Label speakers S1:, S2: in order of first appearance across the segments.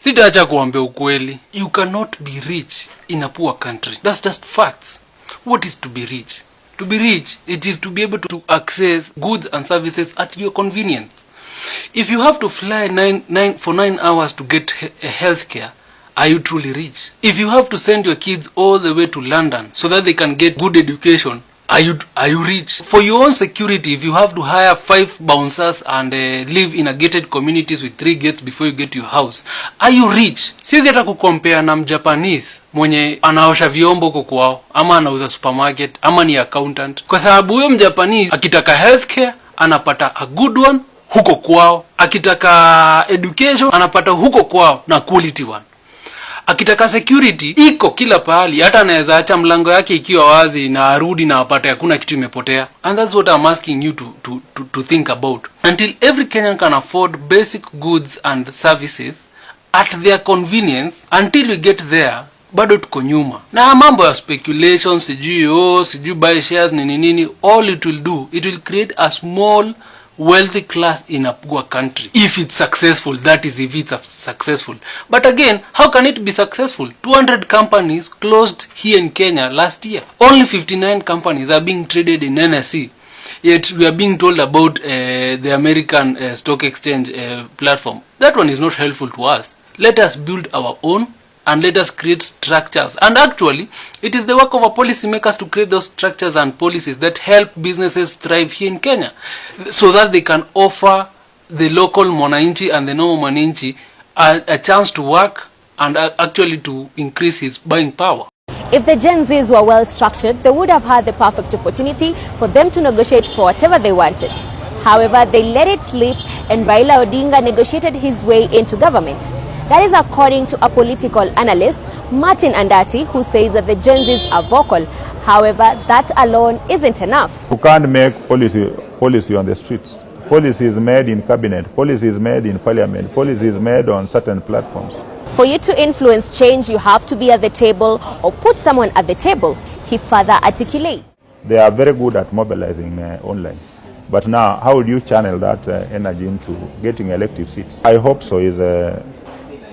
S1: Sitaacha kuambia ukweli. You cannot be rich in a poor country. That's just facts. What is to be rich? To be rich, it is to be able to access goods and services at your convenience. If you have to fly for 9 hours to get health care, are you truly rich? If you have to send your kids all the way to London so that they can get good education, are you rich? For your own security, if you have to hire 5 bouncers and live in a gated communities with 3 gates before you get to your house, are you rich? Siwezi hata kucompare na Mjapanese mwenye anaosha vyombo huko kwao, ama anauza supermarket, ama ni accountant. Kwa sababu huyo Mjapanese akitaka healthcare anapata a good one huko kwao, akitaka education anapata huko kwao na quality one. Akitaka security iko kila pahali, hata anaweza acha mlango yake ikiwa wazi na arudi na apate hakuna kitu imepotea. And that's what I'm asking you to think about. Until every Kenyan can afford basic goods and services at their convenience, until we get there, bado tuko nyuma. Na mambo ya speculation, sijui buy shares nini, all it will do, it will create a small wealthy class in a poor country. If it's successful, that is if it's successful. But again, how can it be successful? 200 companies closed here in Kenya last year. Only 59 companies are being traded in NSE. Yet we are being told about the American stock exchange platform. That one is not helpful to us. Let us build our own and let us create structures. And actually, it is the work of our policymakers to create those structures and policies that help businesses thrive here in Kenya, so that they can offer the local mwananchi and the normal mwananchi a chance to work and actually to increase his buying power.
S2: If the Gen Zs were well structured, they would have had the perfect opportunity for them to negotiate for whatever they wanted. However, they let it slip and Raila Odinga negotiated his way into government. That is according to a political analyst, Martin Andati, who says that the Gen Zs are vocal. However, that alone isn't enough.
S3: You can't make policy on the streets. Policy is made in cabinet. Policy is made in parliament. Policy is made on certain platforms.
S2: For you to influence change, you have to be at the table or put someone at the table, he further articulates.
S3: They are very good at mobilizing online. But now, how would you channel that energy into getting elective seats? I hope so.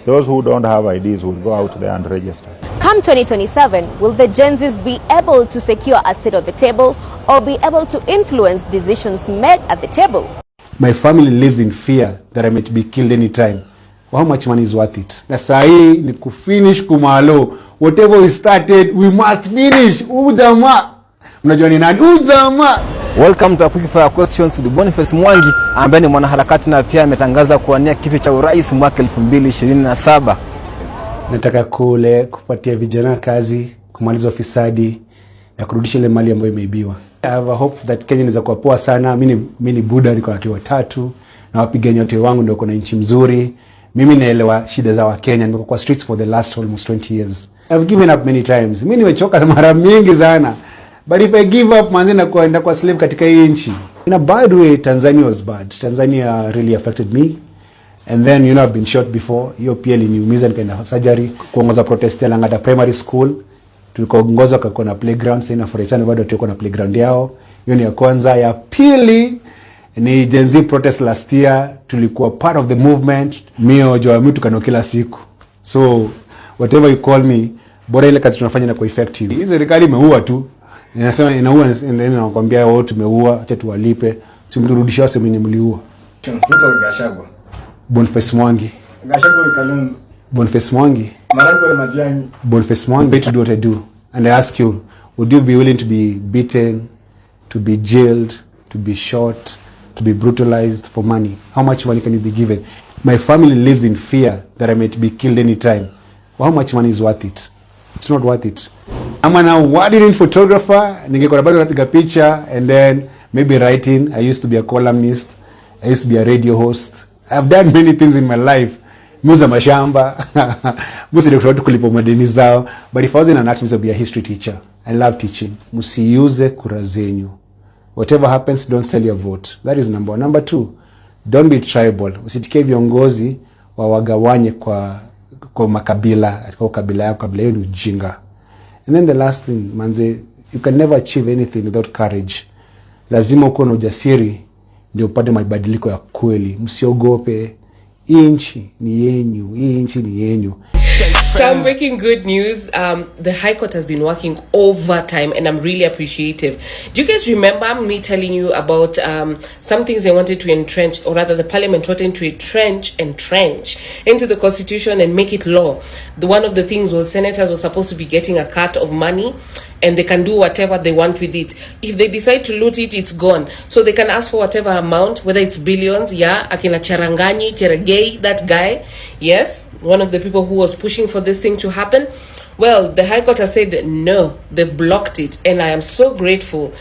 S3: Those who don't have ideas will go out there and register.
S2: Come 2027, will the Gen Zs be able to secure a seat at the table or be able to influence decisions made at the table?
S4: My family lives in fear that I might be killed anytime. How much money is worth it? Na sahi ni kufinish kumalo. Whatever we started, we must finish. Udama. Mnajua ni nani? Udama.
S5: Welcome to Quick Fire Questions with Boniface Mwangi, ambaye ni mwanaharakati na pia ametangaza kuwania kiti cha urais mwaka 2027.
S4: Nataka kupatia vijana kazi, kumaliza ufisadi na kurudisha ile mali ambayo imeibiwa. I have a hope that Kenya inaweza kuwa poa sana. Mimi ni Buddha, niko na watu watatu na wapigania wote wangu ndio kuna nchi mzuri. Mimi naelewa shida za Wakenya. Nimekuwa kwa streets for the last almost 20 years. I've given up many times. Mimi nimechoka mara mingi sana. But if I give up, manze na kuenda kwa slave katika hii nchi. In a bad way, Tanzania was bad. Tanzania really affected me. And then, I've been shot before. Hiyo pia iliniumiza, nikaenda surgery. Kuongoza protest ya Langata Primary School. Tulikoongoza kwa na playground. Sasa for example bado tuko na playground yao. Hiyo ni ya kwanza. Ya pili ni Gen Z protest last year. Tulikuwa part of the movement. Mio joa mtu kano kila siku. So whatever you call me, bora ile kazi tunafanya na kwa effective. Hii serikali imeua tu. Ninasema inaua, nakwambia wao tumeua, acha tuwalipe, si mturudishia sema ni mliua.
S6: Ruto Gashagwa.
S4: Boniface Mwangi.
S6: Gashagwa Kalungu.
S4: Boniface Mwangi.
S6: Marango le Majani.
S4: Boniface Mwangi, to do what I do. And I ask you, would you be willing to be beaten, to be jailed, to be shot, to be brutalized for money? How much money can you be given? My family lives in fear that I might be killed anytime. Well, how much money is worth it? It's not worth it. I'm an award-winning photographer. Ningekuwa bado napiga picha, and then maybe writing. I used to be a columnist. I used to be a radio host. I've done many things in my life. Muza mashamba. Musi ndio kulipo madeni zao. But if I was in an art, I would be a history teacher. I love teaching. Musiuze kura zenyu. Whatever happens, don't sell your vote. That is number one. Number two, don't be tribal. Usitike viongozi wawagawanye kwa makabila, kwa kabila yako, kabila yenu ujinga. And then the last thing, manze, you can never achieve anything without courage. Lazima uko na ujasiri ndio upate mabadiliko ya kweli. Msiogope. hii nchi ni yenyu, hii nchi ni yenyu.
S7: Some breaking good news. The High Court has been working overtime, and I'm really appreciative. Do you guys remember me telling you about some things they wanted to entrench, or rather the Parliament wanted to entrench into the Constitution and make it law? One of the things was senators were supposed to be getting a cut of money, and they can do whatever they want with it. If they decide to loot it, it's gone. So they can ask for whatever amount, whether it's billions. Yeah, Akina Cheragei, that guy, yes, one of the people who was pushing for this thing to happen. Well, the High Court has said no, they've blocked it, and I am so grateful.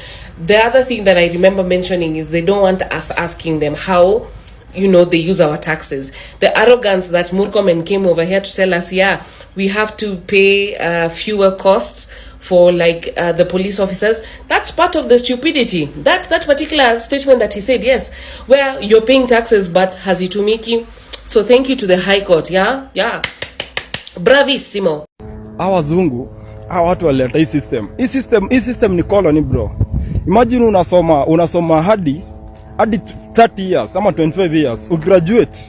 S7: The other thing that I remember mentioning is they don't want us asking them how, they use our taxes. The arrogance that Murkomen came over here to tell us, yeah, we have to pay fuel costs for the police officers. That's part of the stupidity. That particular statement that he said, yes, where you're paying taxes but hazitumiki. So thank you to the High Court. Yeah. Bravissimo.
S8: Hawa wazungu, hawa watu waleta hii system. Hii system ni colony, bro. Imagine unasoma hadi 30 years ama 25 years. Ugraduate,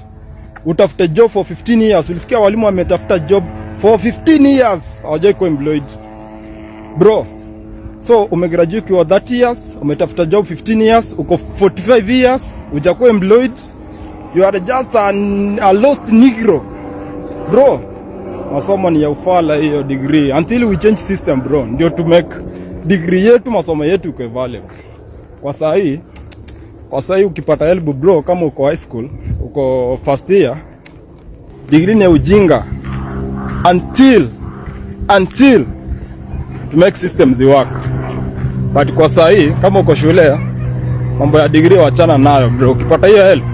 S8: utafute job for 15 years. Ulisikia walimu wametafuta job for 15 years. Hawajai kuwa employed. Bro, so umegraduate kwa 30 years, umetafuta job 15 years, uko 45 years, hujakuwa employed. You are just a lost negro. Bro, masomo ni ya ufala hiyo degree. Until we change system, bro, ndio to make degree yetu, masomo yetu kwa value. Kwa sahi ukipata help, bro, kama uko high school, uko first year, degree ni ujinga. Until to make systems work. But kwa sahi kama uko shule, mambo ya degree wachana nayo, bro. Ukipata hiyo help,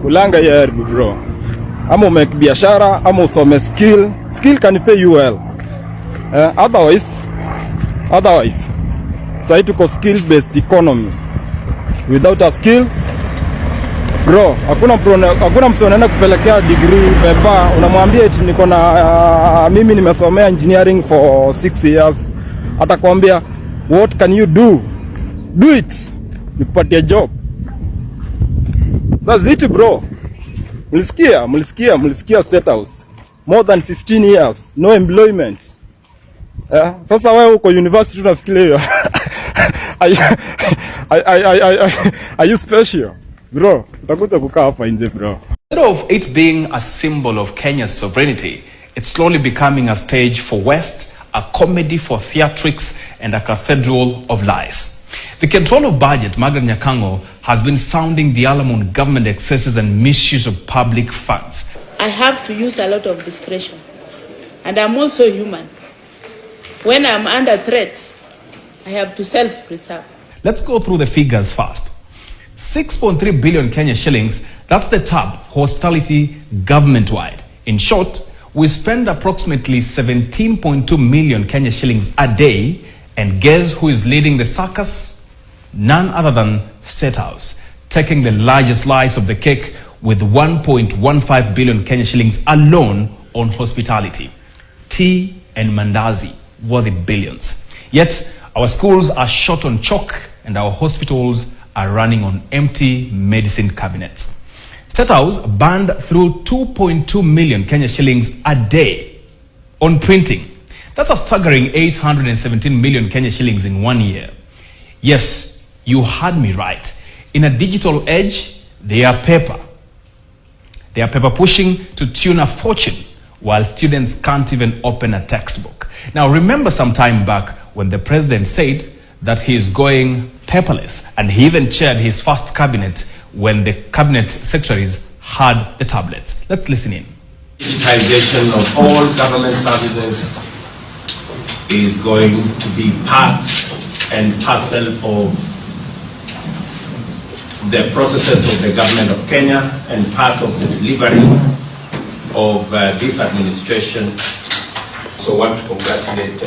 S8: kulanga hiyo help, bro. Ama umeke biashara, ama usome skill can pay you well. Otherwise sahi tuko skill based economy. Without a skill, bro, hakuna mtu anaenda kupelekea degree pepa, unamwambia eti niko na mimi nimesomea engineering for 6 years. Atakwambia what can you do? Do it. Nikupatie job. That's it, bro. Mlisikia State House. More than 15 years, no employment. Sasa wewe uko university tunafikiria hiyo. Are you special? Bro, utakuja kukaa hapa nje, bro.
S9: Instead of it being a symbol of Kenya's sovereignty, it's slowly becoming a stage for West, a comedy for theatrics, and a cathedral of lies. The control of budget, Margaret Nyakango, has been sounding the alarm on government excesses and misuse of public funds.
S10: I have to use a lot of discretion, and I'm also human. When I'm under threat, I have to self-preserve.
S9: Let's go through the figures first. 6.3 billion Kenya shillings, that's the top hospitality government-wide. In short, we spend approximately 17.2 million Kenya shillings a day, and guess who is leading the circus? None other than State House, taking the largest slice of the cake with 1.15 billion Kenya shillings alone on hospitality. Tea and mandazi worthy billions. Yet, our schools are short on chalk and our hospitals are running on empty medicine cabinets. State House burned through 2.2 million Kenya shillings a day on printing. That's a staggering 817 million Kenya shillings in 1 year. Yes, you heard me right. In a digital age, they are paper. They are paper pushing to tune a fortune while students can't even open a textbook. Now, remember some time back when the president said that he is going paperless, and he even chaired his first cabinet when the cabinet secretaries had the tablets. Let's listen in.
S11: Digitization of all government services is going to be part and parcel of the processes of the government of Kenya and part of the delivery of this administration. So I want to congratulate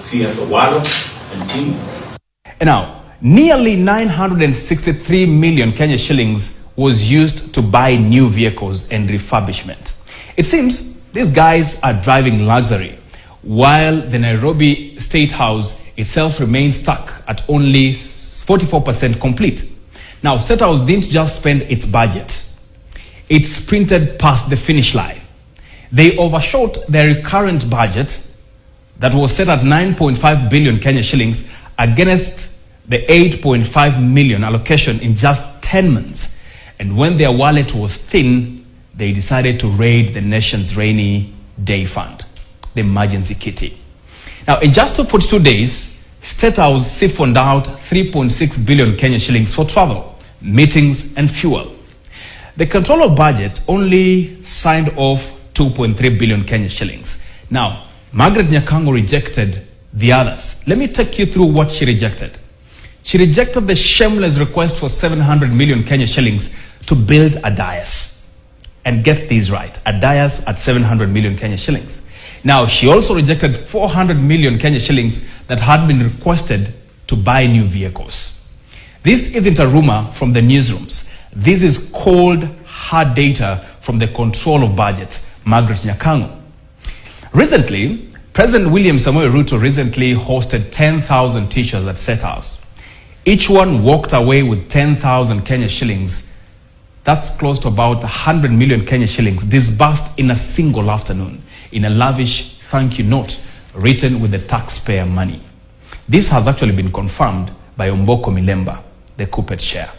S11: CS Owalo and team.
S9: And now, nearly 963 million Kenya shillings was used to buy new vehicles and refurbishment. It seems these guys are driving luxury, while the Nairobi State House itself remains stuck at only 44% complete. Now, State House didn't just spend its budget. it sprinted past the finish line. They overshot their recurrent budget that was set at 9.5 billion Kenya shillings against the 8.5 million allocation in just 10 months. And when their wallet was thin, they decided to raid the nation's rainy day fund, the emergency kitty. Now, in just 42 days, State House siphoned out 3.6 billion Kenya shillings for travel, meetings, and fuel. The Controller budget only signed off 2.3 billion Kenya shillings. Now, Margaret Nyakango rejected the others. Let me take you through what she rejected. She rejected the shameless request for 700 million Kenya shillings to build a dais. And get these right, a dais at 700 million Kenya shillings. Now, she also rejected 400 million Kenya shillings that had been requested to buy new vehicles. This isn't a rumor from the newsrooms. This is cold, hard data from the Control of Budget, Margaret Nyakango. Recently, President William Samoei Ruto recently hosted 10,000 teachers at State House. Each one walked away with 10,000 Kenya shillings. That's close to about 100 million Kenya shillings disbursed in a single afternoon in a lavish thank you note written with the taxpayer money. This has actually been confirmed by Omboko Milemba, the Kuppet chair.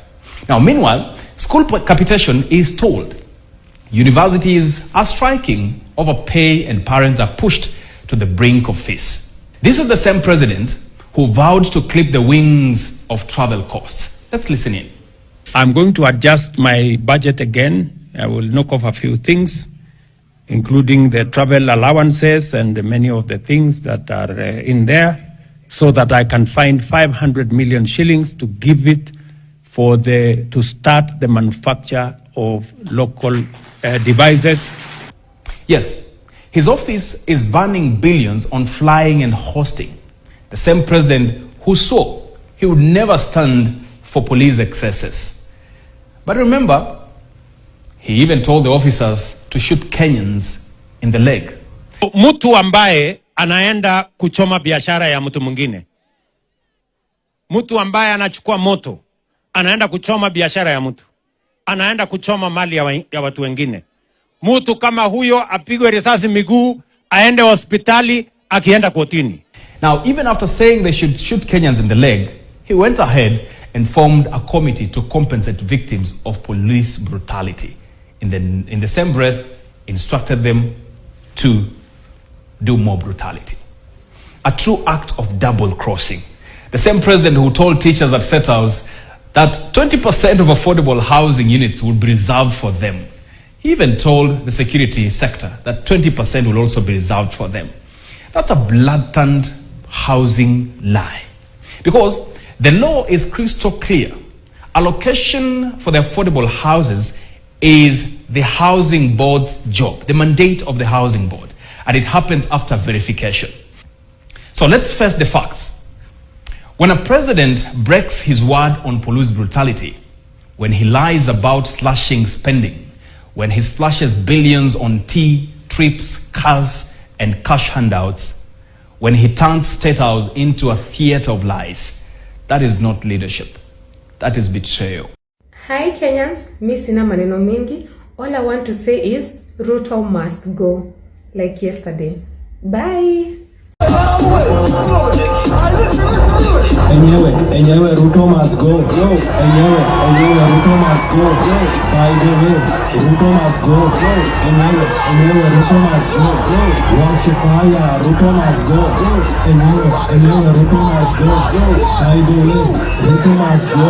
S9: Now, meanwhile, school capitation is told. Universities are striking over pay and parents are pushed to the brink of fees. This is the same president who vowed to clip the wings of travel costs. Let's listen in.
S12: I'm going to adjust my budget again. I will knock off a few things, including the travel allowances and many of the things that are in there, so that I can find 500 million shillings to give it to start the manufacture of local devices.
S9: Yes, his office is burning billions on flying and hosting. The same president who swore he would never stand for police excesses. But remember, he even told the officers to shoot Kenyans in the leg.
S12: Mtu ambaye anaenda kuchoma biashara ya mtu mwingine. Mtu ambaye anachukua moto, anaenda kuchoma biashara ya mtu. Anaenda kuchoma mali ya watu wengine. Mtu kama huyo apigwe risasi miguu, aende hospitali, akienda kotini.
S9: Now, even after saying they should shoot Kenyans in the leg, he went ahead and formed a committee to compensate victims of police brutality. In the same breath, instructed them to do more brutality. A true act of double crossing. The same president who told teachers at State House that 20% of affordable housing units would be reserved for them. He even told the security sector that 20% will also be reserved for them. That's a blatant housing lie. Because the law is crystal clear. Allocation for the affordable houses is the housing board's job, the mandate of the housing board, and it happens after verification. So let's face the facts. When a president breaks his word on police brutality, when he lies about slashing spending, when he slashes billions on tea, trips, cars, and cash handouts, when he turns State House into a theater of lies, that is not leadership. That is betrayal.
S13: Hi Kenyans, mi sina maneno mengi. All I want to say is Ruto must go, like yesterday. Bye.
S14: Enyewe Ruto must go. Enyewe Ruto must go. By the way, Ruto must go. Enyewe Ruto must go. Wash fire, Ruto must go. Enyewe Ruto must go. By the way, Ruto must go.